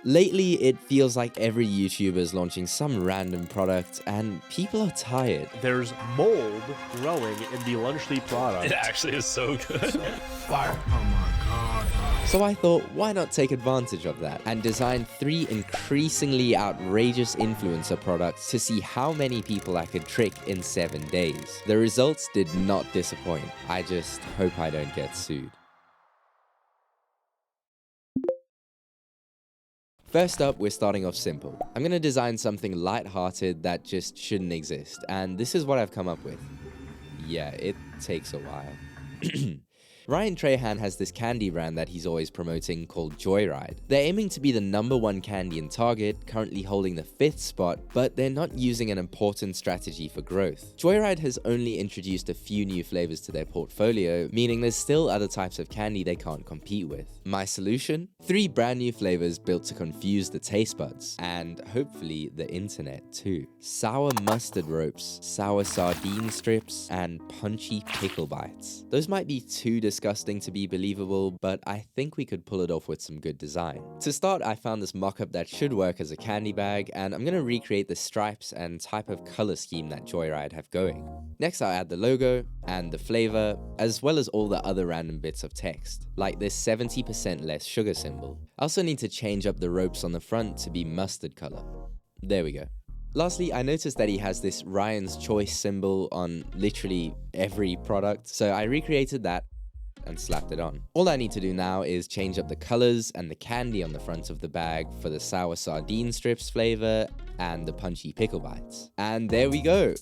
Lately, it feels like every YouTuber is launching some random product, and people are tired. There's mold growing in the lunch leaf product. It actually is so good. Fire. Oh my god. So I thought, why not take advantage of that and design 3 increasingly outrageous influencer products to see how many people I could trick in 7 days. The results did not disappoint. I just hope I don't get sued. First up, we're starting off simple. I'm gonna design something light-hearted that just shouldn't exist, and this is what I've come up with. Yeah, it takes a while. Ryan Trahan has this candy brand that he's always promoting called Joyride. They're aiming to be the #1 candy in Target, currently holding the 5th spot, but they're not using an important strategy for growth. Joyride has only introduced a few new flavors to their portfolio, meaning there's still other types of candy they can't compete with. My solution? 3 brand new flavors built to confuse the taste buds, and hopefully the internet too. Sour mustard ropes, sour sardine strips, and punchy pickle bites. Those might be too disgusting to be believable, but I think we could pull it off with some good design. To start, I found this mock-up that should work as a candy bag, and I'm gonna recreate the stripes and type of color scheme that Joyride have going. Next, I'll add the logo and the flavor, as well as all the other random bits of text, like this 70% less sugar symbol. I also need to change up the ropes on the front to be mustard color. There we go. Lastly, I noticed that he has this Ryan's Choice symbol on literally every product, so I recreated that and slapped it on. All I need to do now is change up the colors and the candy on the front of the bag for the sour sardine strips flavor and the punchy pickle bites. And there we go.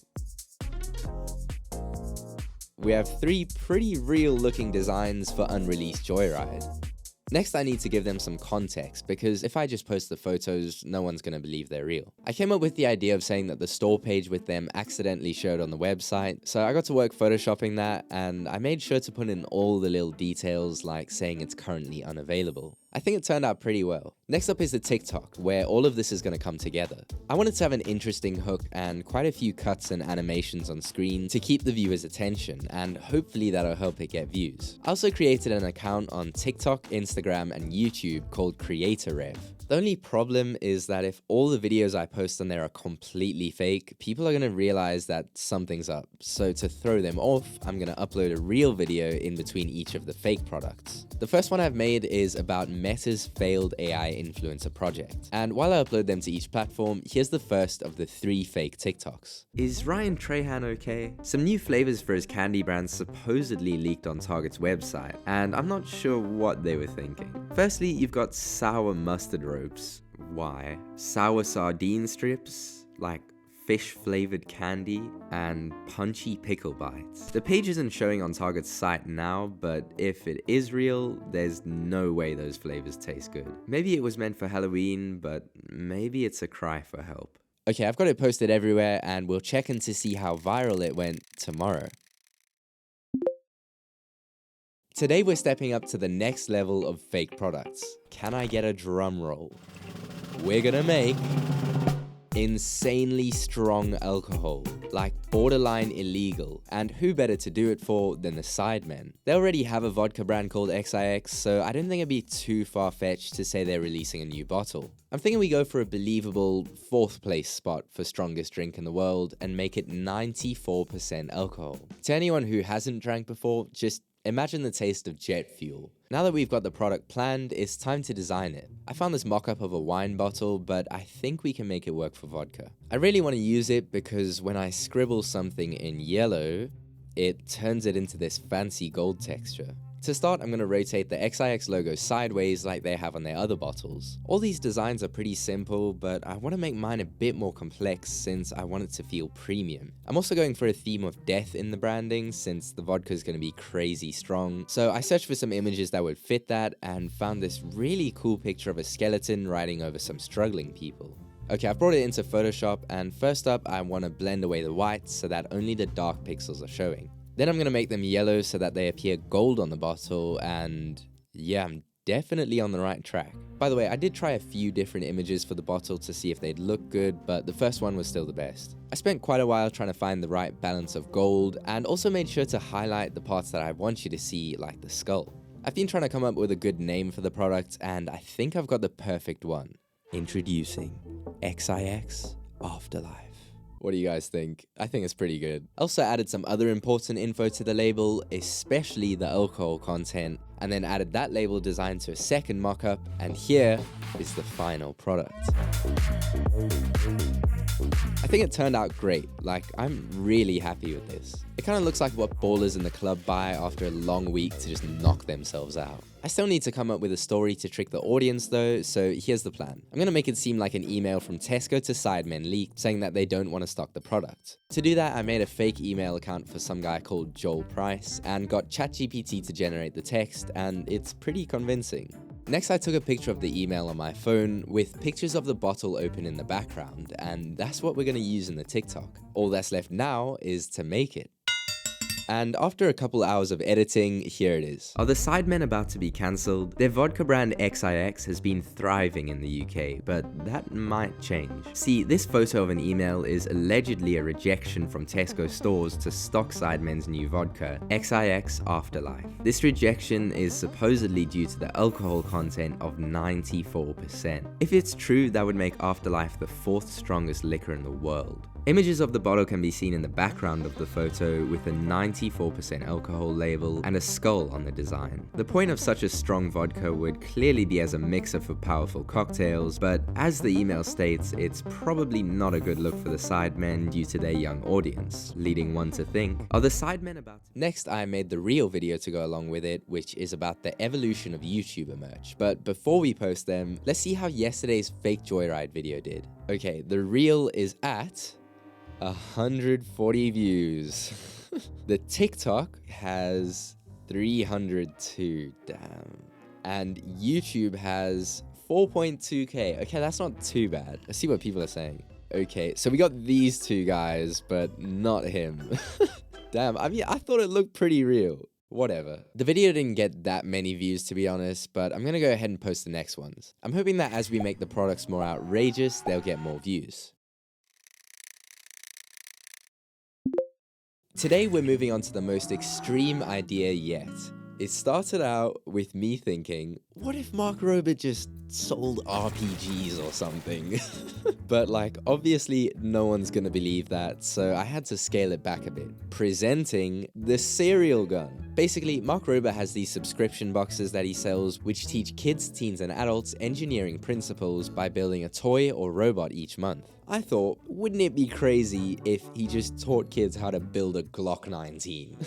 We have 3 pretty real looking designs for unreleased Joyride. Next, I need to give them some context, because if I just post the photos, no one's gonna believe they're real. I came up with the idea of saying that the store page with them accidentally showed on the website, so I got to work photoshopping that, and I made sure to put in all the little details like saying it's currently unavailable. I think it turned out pretty well. Next up is the TikTok, where all of this is going to come together. I wanted to have an interesting hook and quite a few cuts and animations on screen to keep the viewer's attention, and hopefully that'll help it get views. I also created an account on TikTok, Instagram, and YouTube called CreatorRev. The only problem is that if all the videos I post on there are completely fake, people are going to realize that something's up. So to throw them off, I'm going to upload a real video in between each of the fake products. The first one I've made is about Meta's failed AI influencer project. And while I upload them to each platform, here's the first of the 3 fake TikToks. Is Ryan Trahan okay? Some new flavors for his candy brand supposedly leaked on Target's website, and I'm not sure what they were thinking. Firstly, you've got sour mustard ropes. Why? Sour sardine strips, like fish-flavored candy, and punchy pickle bites. The page isn't showing on Target's site now, but if it is real, there's no way those flavors taste good. Maybe it was meant for Halloween, but maybe it's a cry for help. Okay, I've got it posted everywhere, and we'll check in to see how viral it went tomorrow. Today we're stepping up to the next level of fake products. Can I get a drum roll? We're gonna make insanely strong alcohol, like borderline illegal, and who better to do it for than the Sidemen? They already have a vodka brand called Yikes, so I don't think it'd be too far-fetched to say they're releasing a new bottle. I'm thinking we go for a believable 4th place spot for strongest drink in the world and make it 94% alcohol. To anyone who hasn't drank before, just imagine the taste of jet fuel. Now that we've got the product planned, it's time to design it. I found this mock-up of a wine bottle, but I think we can make it work for vodka. I really want to use it because when I scribble something in yellow, it turns it into this fancy gold texture. To start, I'm going to rotate the Yikes logo sideways like they have on their other bottles. All these designs are pretty simple, but I want to make mine a bit more complex since I want it to feel premium. I'm also going for a theme of death in the branding since the vodka is going to be crazy strong. So I searched for some images that would fit that and found this really cool picture of a skeleton riding over some struggling people. Okay, I've brought it into Photoshop, and first up I want to blend away the whites so that only the dark pixels are showing. Then I'm going to make them yellow so that they appear gold on the bottle, and yeah, I'm definitely on the right track. By the way, I did try a few different images for the bottle to see if they'd look good, but the first one was still the best. I spent quite a while trying to find the right balance of gold, and also made sure to highlight the parts that I want you to see, like the skull. I've been trying to come up with a good name for the product, and I think I've got the perfect one. Introducing XIX Afterlife. What do you guys think? I think it's pretty good. Also added some other important info to the label, especially the alcohol content, and then added that label design to a second mock-up, and here is the final product. I think it turned out great. Like, I'm really happy with this. It kind of looks like what ballers in the club buy after a long week to just knock themselves out. I still need to come up with a story to trick the audience though, so here's the plan. I'm gonna make it seem like an email from Tesco to Sidemen leaked saying that they don't want to stock the product. To do that, I made a fake email account for some guy called Joel Price and got ChatGPT to generate the text, and it's pretty convincing. Next, I took a picture of the email on my phone with pictures of the bottle open in the background, and that's what we're gonna use in the TikTok. All that's left now is to make it. And after a couple hours of editing, here it is. Are the Sidemen about to be cancelled? Their vodka brand XIX has been thriving in the UK, but that might change. See, this photo of an email is allegedly a rejection from Tesco stores to stock Sidemen's new vodka, XIX Afterlife. This rejection is supposedly due to the alcohol content of 94%. If it's true, that would make Afterlife the 4th strongest liquor in the world. Images of the bottle can be seen in the background of the photo with a 94% alcohol label and a skull on the design. The point of such a strong vodka would clearly be as a mixer for powerful cocktails, but as the email states, it's probably not a good look for the Sidemen due to their young audience, leading one to think, are the Sidemen about to... Next, I made the real video to go along with it, which is about the evolution of YouTuber merch. But before we post them, let's see how yesterday's fake Joyride video did. Okay, the reel is at 140 views. The TikTok has 302, damn. And YouTube has 4.2k. Okay, that's not too bad. Let's see what people are saying. Okay, so we got these two guys, but not him. Damn, I mean, I thought it looked pretty real. Whatever. The video didn't get that many views, to be honest, but I'm gonna go ahead and post the next ones. I'm hoping that as we make the products more outrageous, they'll get more views. Today we're moving on to the most extreme idea yet. It started out with me thinking, what if Mark Rober just sold RPGs or something? But like, obviously no one's gonna believe that, so I had to scale it back a bit. Presenting the cereal gun. Basically, Mark Rober has these subscription boxes that he sells which teach kids, teens and adults engineering principles by building a toy or robot each month. I thought, wouldn't it be crazy if he just taught kids how to build a Glock 19?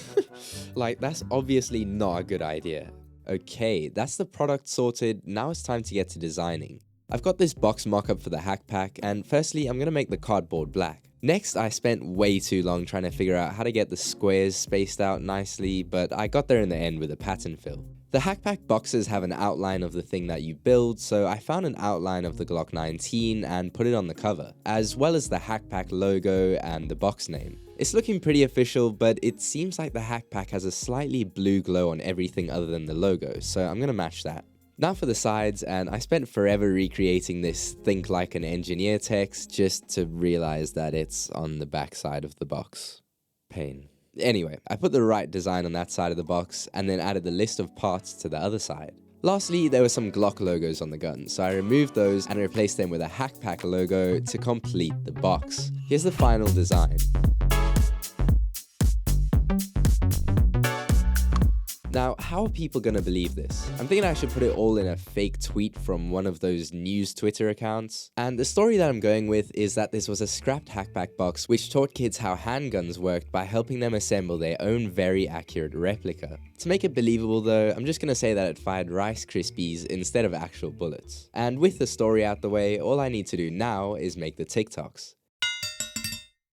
Like, that's obviously not a good idea. Okay, that's the product sorted, now it's time to get to designing. I've got this box mock-up for the hackpack, and firstly I'm gonna make the cardboard black. Next, I spent way too long trying to figure out how to get the squares spaced out nicely, but I got there in the end with a pattern fill. The hackpack boxes have an outline of the thing that you build, so I found an outline of the Glock 19 and put it on the cover, as well as the hackpack logo and the box name. It's looking pretty official, but it seems like the hackpack has a slightly blue glow on everything other than the logo, so I'm gonna match that. Now for the sides, and I spent forever recreating this think like an engineer text just to realize that it's on the back side of the box. Pain. Anyway, I put the right design on that side of the box and then added the list of parts to the other side. Lastly, there were some Glock logos on the gun, so I removed those and replaced them with a hackpack logo to complete the box. Here's the final design. Now, how are people gonna believe this? I'm thinking I should put it all in a fake tweet from one of those news Twitter accounts. And the story that I'm going with is that this was a scrapped hackpack box which taught kids how handguns worked by helping them assemble their own very accurate replica. To make it believable though, I'm just gonna say that it fired Rice Krispies instead of actual bullets. And with the story out the way, all I need to do now is make the TikToks.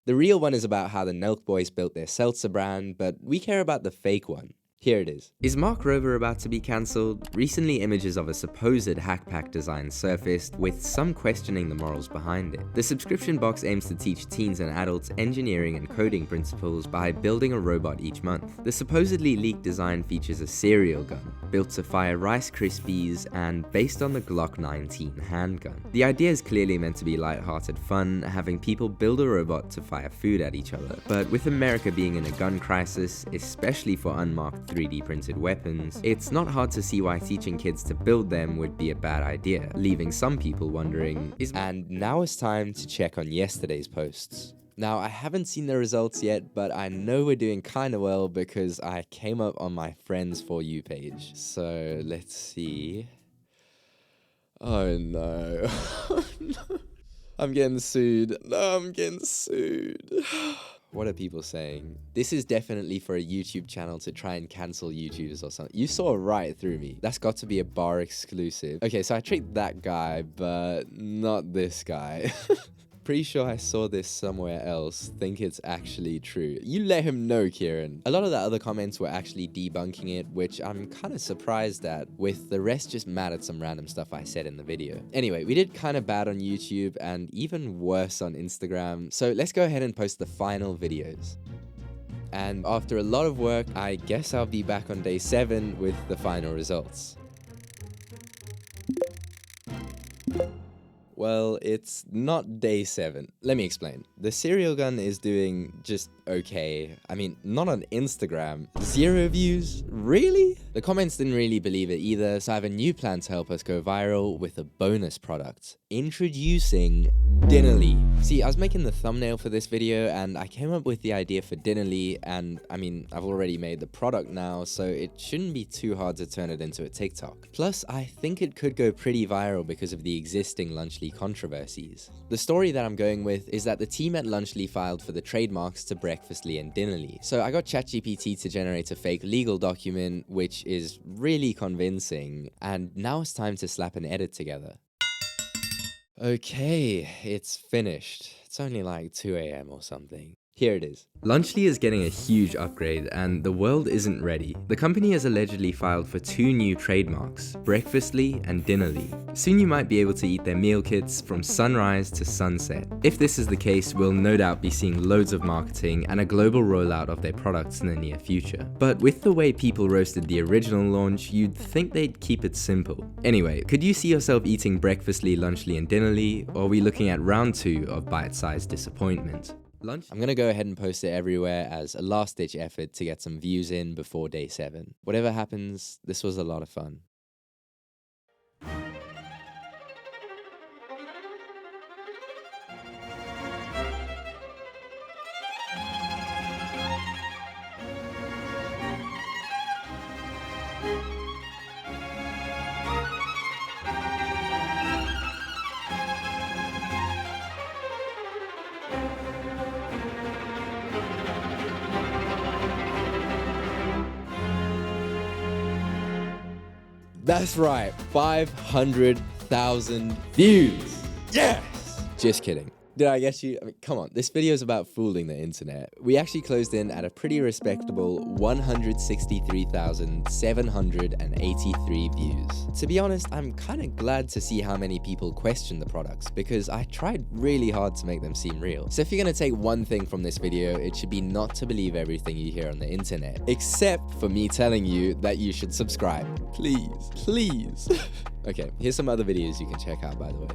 The real one is about how the Nelk Boys built their seltzer brand, but we care about the fake one. Here it is. Is Mark Rober about to be cancelled? Recently, images of a supposed hackpack design surfaced, with some questioning the morals behind it. The subscription box aims to teach teens and adults engineering and coding principles by building a robot each month. The supposedly leaked design features a cereal gun, built to fire Rice Krispies and based on the Glock 19 handgun. The idea is clearly meant to be light-hearted fun, having people build a robot to fire food at each other. But with America being in a gun crisis, especially for unmarked 3D printed weapons, it's not hard to see why teaching kids to build them would be a bad idea, leaving some people wondering, And now it's time to check on yesterday's posts. Now, I haven't seen the results yet, but I know we're doing kinda well because I came up on my friend's For You page. So, let's see. Oh no. Oh no. I'm getting sued. No, I'm getting sued. What are people saying? This is definitely for a YouTube channel to try and cancel YouTubers or something. You saw right through me. That's got to be a bar exclusive. Okay, so I tricked that guy, but not this guy. Pretty sure I saw this somewhere else. Think it's actually true. You let him know, Kieran. A lot of the other comments were actually debunking it, which I'm kind of surprised at, with the rest just mad at some random stuff I said in the video. Anyway, we did kind of bad on YouTube and even worse on Instagram, so let's go ahead and post the final videos. And after a lot of work, I guess I'll be back on day 7 with the final results. Well, it's not day 7. Let me explain. The cereal gun is doing just okay. I mean, not on Instagram. 0 views? Really? The comments didn't really believe it either, so I have a new plan to help us go viral with a bonus product. Introducing Dinnerly. See, I was making the thumbnail for this video and I came up with the idea for Dinnerly, and I mean, I've already made the product now, so it shouldn't be too hard to turn it into a TikTok. Plus, I think it could go pretty viral because of the existing Lunchly controversies. The story that I'm going with is that the team at Lunchly filed for the trademarks to Breakfastly and Dinnerly. So I got ChatGPT to generate a fake legal document, which is really convincing, and now it's time to slap an edit together. Okay, it's finished. It's only like 2 AM or something. Here it is. Lunchly is getting a huge upgrade and the world isn't ready. The company has allegedly filed for 2 new trademarks, Breakfastly and Dinnerly. Soon you might be able to eat their meal kits from sunrise to sunset. If this is the case, we'll no doubt be seeing loads of marketing and a global rollout of their products in the near future. But with the way people roasted the original launch, you'd think they'd keep it simple. Anyway, could you see yourself eating Breakfastly, Lunchly and Dinnerly, or are we looking at round 2 of bite-sized disappointment? I'm gonna go ahead and post it everywhere as a last-ditch effort to get some views in before day 7. Whatever happens, this was a lot of fun. That's right, 500,000 views. Yes! Just kidding. Did I get you? I mean, come on, this video is about fooling the internet. We actually closed in at a pretty respectable 163,783 views. To be honest, I'm kind of glad to see how many people question the products because I tried really hard to make them seem real. So if you're gonna take one thing from this video, it should be not to believe everything you hear on the internet, except for me telling you that you should subscribe. Please, please. Okay, here's some other videos you can check out, by the way.